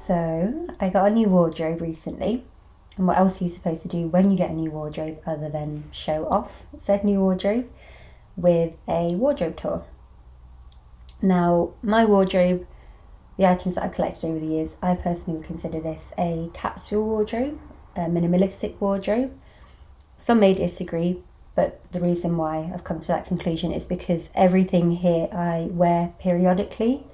So I got a new wardrobe recently, and what else are you supposed to do when you get a new wardrobe other than show off said new wardrobe with a wardrobe tour? Now, my wardrobe, the items that I've collected over the years, I personally would consider this a capsule wardrobe, a minimalistic wardrobe. Some may disagree, but the reason why I've come to that conclusion is because everything here I wear periodically.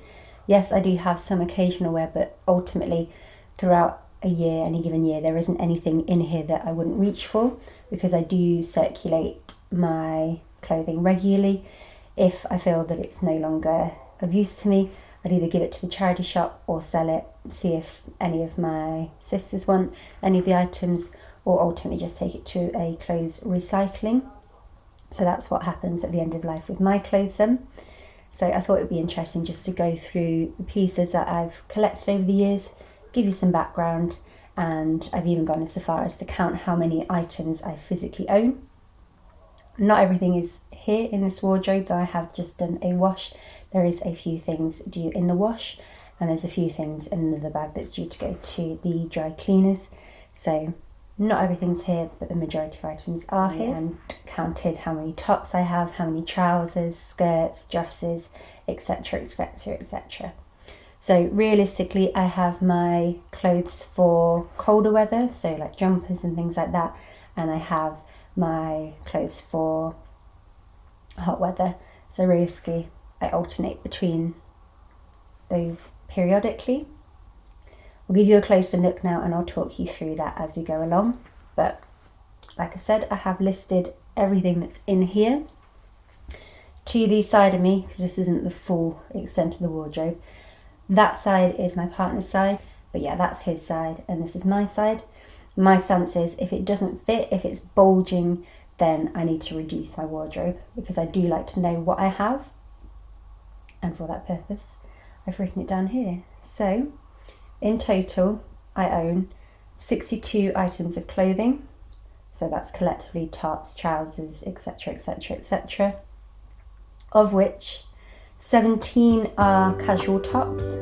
Yes, I do have some occasional wear, but ultimately throughout a year, any given year, there isn't anything in here that I wouldn't reach for, because I do circulate my clothing regularly. If I feel that it's no longer of use to me, I'd either give it to the charity shop or sell it, see if any of my sisters want any of the items, or ultimately just take it to a clothes recycling. So that's what happens at the end of life with my clothes then. So I thought it would be interesting just to go through the pieces that I've collected over the years, give you some background, and I've even gone so far as to count how many items I physically own. Not everything is here in this wardrobe, though I have just done a wash. There is a few things due in the wash, and there's a few things in another bag that's due to go to the dry cleaners. So not everything's here, but the majority of items are here. And counted how many tops I have, how many trousers, skirts, dresses, etc, etc, etc. So realistically, I have my clothes for colder weather, so like jumpers and things like that, and I have my clothes for hot weather. So realistically, I alternate between those periodically. I'll give you a closer look now and I'll talk you through that as we go along. But like I said, I have listed everything that's in here. To the side of me, because this isn't the full extent of the wardrobe, that side is my partner's side, but yeah, that's his side and this is my side. My stance is if it doesn't fit, if it's bulging, then I need to reduce my wardrobe, because I do like to know what I have. And for that purpose, I've written it down here. So in total, I own 62 items of clothing. So that's collectively tops, trousers, etc, etc, etc. Of which 17 are casual tops.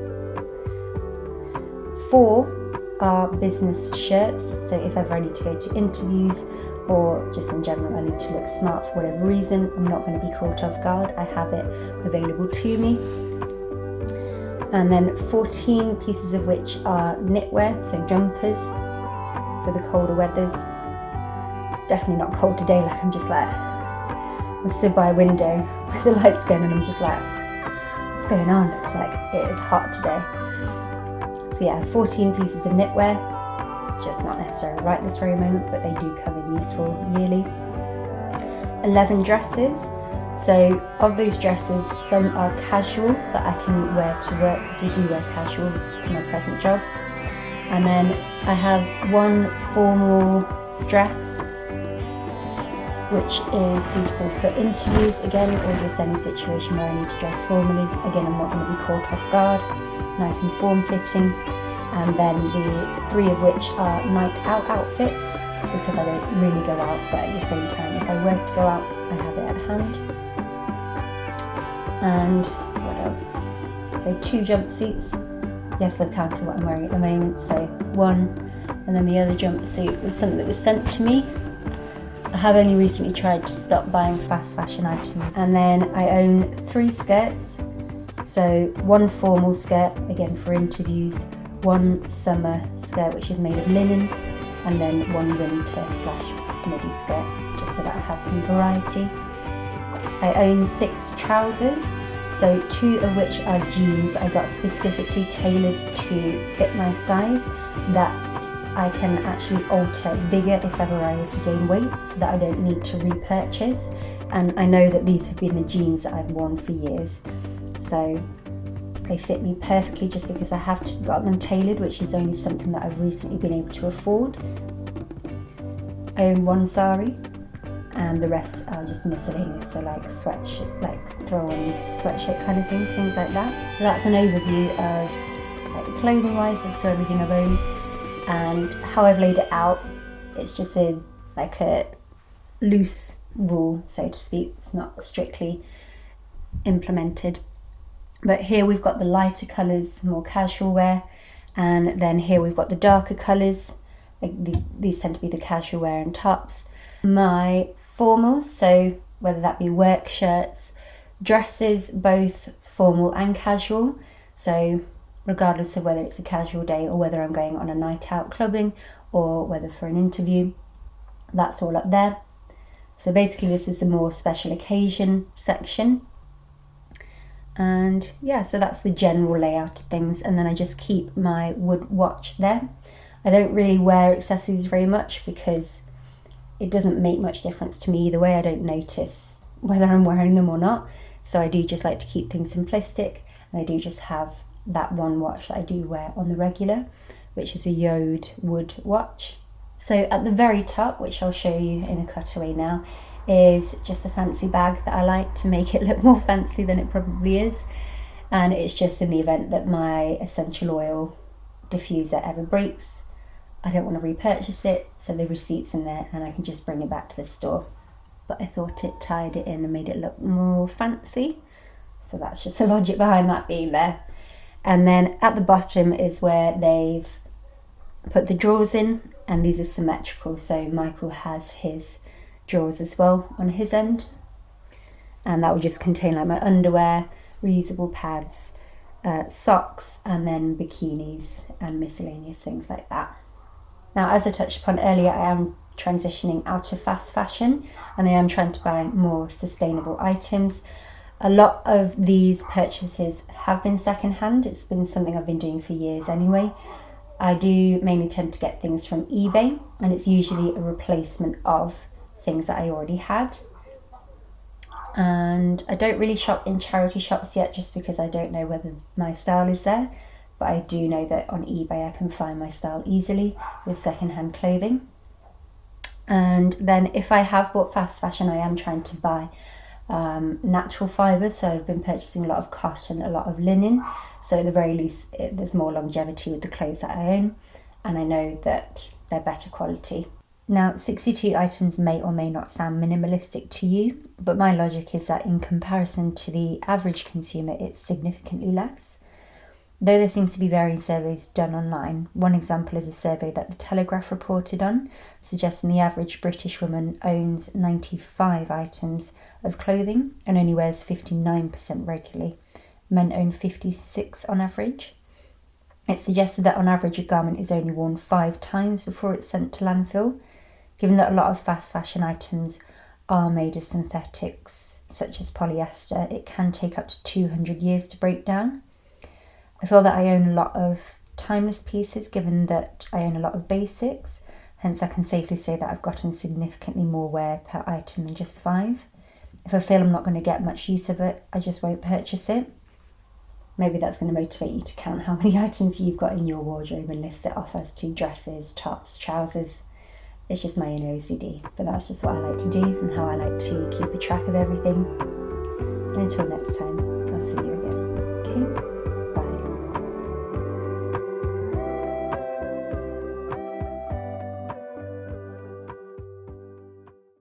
4 are business shirts. So if ever I need to go to interviews, or just in general I need to look smart for whatever reason, I'm not going to be caught off guard, I have it available to me. And then 14 pieces of which are knitwear, so jumpers for the colder weathers. It's definitely not cold today, like I'm just like, I stood by a window with the lights going and I'm just like, what's going on? Like, it is hot today. So yeah, 14 pieces of knitwear, just not necessarily right this very moment, but they do come in useful yearly. 11 dresses. So of those dresses, some are casual that I can wear to work, because we do wear casual to my present job. And then I have one formal dress which is suitable for interviews again, or just any situation where I need to dress formally. Again, I'm not going to be caught off guard, nice and form-fitting. And then the 3 of which are night out outfits, because I don't really go out, but at the same time, if I were to go out, I have it at hand. And what else? So 2 jumpsuits. Yes, I've counted what I'm wearing at the moment. So 1, and then the other jumpsuit was something that was sent to me. I have only recently tried to stop buying fast fashion items. And then I own 3 skirts. So 1 formal skirt, again for interviews, 1 summer skirt which is made of linen, and then 1 winter/midi skirt, just so that I have some variety. I own 6 trousers, so 2 of which are jeans I got specifically tailored to fit my size, that I can actually alter bigger if ever I were to gain weight, so that I don't need to repurchase. And I know that these have been the jeans that I've worn for years, so they fit me perfectly just because I have got them tailored, which is only something that I've recently been able to afford. I own 1 sari, and the rest are just miscellaneous, so like sweatshirt, like throw-on sweatshirt kind of things like that. So that's an overview of like clothing wise, that's to everything I've owned. And how I've laid it out, it's just like a loose rule, so to speak. It's not strictly implemented. But here we've got the lighter colours, more casual wear, And then here we've got the darker colours. These tend to be the casual wear and tops. My formals, so whether that be work shirts, dresses, both formal and casual. So regardless of whether it's a casual day or whether I'm going on a night out clubbing or whether for an interview, that's all up there. So basically this is the more special occasion section. And yeah, so that's the general layout of things. And then I just keep my wood watch there. I don't really wear accessories very much because it doesn't make much difference to me either way. I don't notice whether I'm wearing them or not. So I do just like to keep things simplistic, and I do just have that one watch that I do wear on the regular, which is a Yode wood watch. So at the very top, which I'll show you in a cutaway now, is just a fancy bag that I like to make it look more fancy than it probably is. And it's just in the event that my essential oil diffuser ever breaks, I don't want to repurchase it, so the receipt's in there and I can just bring it back to the store. But I thought it tied it in and made it look more fancy. So that's just the logic behind that being there. And then at the bottom is where they've put the drawers in, and these are symmetrical. So Michael has his drawers as well on his end. And that will just contain like my underwear, reusable pads, socks, and then bikinis and miscellaneous things like that. Now, as I touched upon earlier, I am transitioning out of fast fashion and I am trying to buy more sustainable items. A lot of these purchases have been secondhand. It's been something I've been doing for years anyway. I do mainly tend to get things from eBay, and it's usually a replacement of things that I already had. And I don't really shop in charity shops yet just because I don't know whether my style is there. But I do know that on eBay I can find my style easily with secondhand clothing. And then if I have bought fast fashion, I am trying to buy natural fibres. So I've been purchasing a lot of cotton, a lot of linen. So at the very least, there's more longevity with the clothes that I own. And I know that they're better quality. Now, 62 items may or may not sound minimalistic to you, but my logic is that in comparison to the average consumer, it's significantly less. Though there seems to be varying surveys done online, one example is a survey that The Telegraph reported on, suggesting the average British woman owns 95 items of clothing and only wears 59% regularly. Men own 56 on average. It suggested that on average a garment is only worn 5 times before it's sent to landfill. Given that a lot of fast fashion items are made of synthetics, such as polyester, it can take up to 200 years to break down. I feel that I own a lot of timeless pieces, given that I own a lot of basics, hence I can safely say that I've gotten significantly more wear per item than just 5. If I feel I'm not going to get much use of it, I just won't purchase it. Maybe that's going to motivate you to count how many items you've got in your wardrobe and list it off as to dresses, tops, trousers. It's just my own OCD, but that's just what I like to do and how I like to keep a track of everything. And until next time, I'll see you again. Okay?